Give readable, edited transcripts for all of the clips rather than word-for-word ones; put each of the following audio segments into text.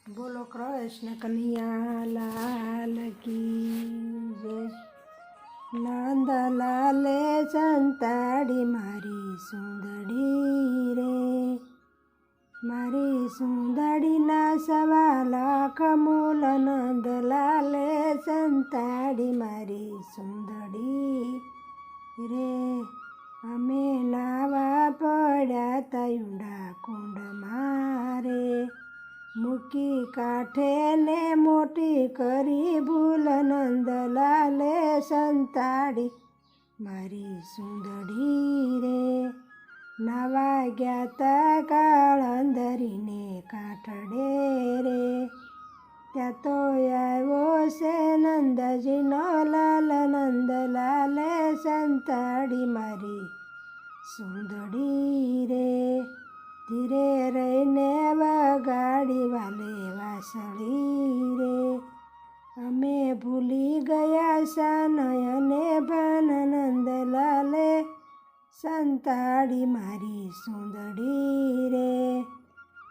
બોલો કૃષ્ણ કનૈયા લાલ કી જય। નંદલાલે સંતાડી મારી સુંદડી રે, મારી સુંદડીના સવા લાખ મૂલ। નંદલાલે સંતાડી મારી સુંદડી રે, અમે નાવા પડ્યા તા ઊંડા કુંડમાં રે, મૂકી કાંઠે ને મોટી કરી ભૂલ। નંદલાલે સંતાડી મારી સુંદડી રે, નાવા ગયા તા કાળંદરીને કાંઠડે રે, ત્યાં તો આવ્યો છે નંદજીનો લાલ। નંદલાલે સંતાડી મારી સુંદડી રે, ધીરે રહીને વગાડી વાલે વાંસળી રે, અમે ભૂલી ગયા સાનયને ભાન। નંદલાલે સંતાડી મારી સુંદડી રે,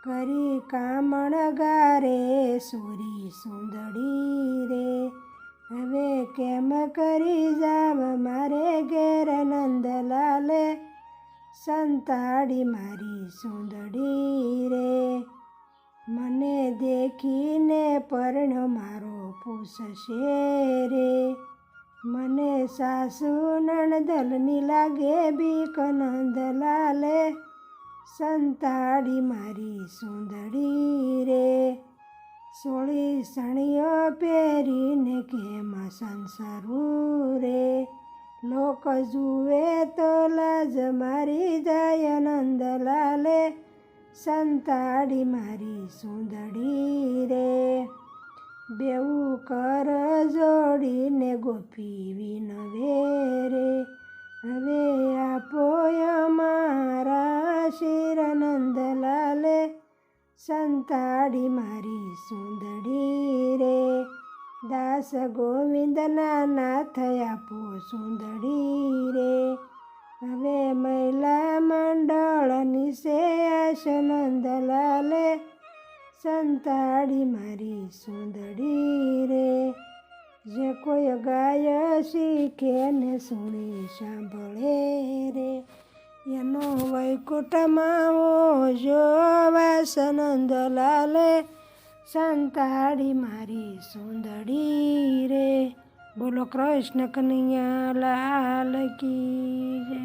કરી કામણ ગારે સુરી સુંદડી રે, હવે કેમ કરી જાવ મારે ઘેર। નંદલાલે સંતાડી મારી સુંદડી રે, મને દેખીને પરણ્યો મારો પૂછશે રે, મને સાસુ નણદલની લાગે બીક। નંદલાલે સંતાડી મારી સુંદડી રે, સોળી સણીઓ પહેરીને કેમ સંસારું રે, લોક જુએ તો લાજ મારી જાય। નંદલાલે સંતાડી મારી સુંદડી રે, બેઉ કર જોડીને ગોપી વિનવે રે, હવે આપો અમારા શિર। નંદલાલે સંતાડી મારી સુંદડી રે, દાસ ગોવિંદના નાથ આપો સુંદડી રે, હવે મહિલા મંડળની છે આશ। નંદલાલે સંતાડી મારી સુંદડી રે, જે કોઈ ગાય શીખે ને સુણી સાંભળે રે, એનો વૈકુંઠમાં જો વાસ। નંદલાલે સંતાડી મારી સુંદડી રે, બોલો કૃષ્ણ કનૈયા લાલ કી જય।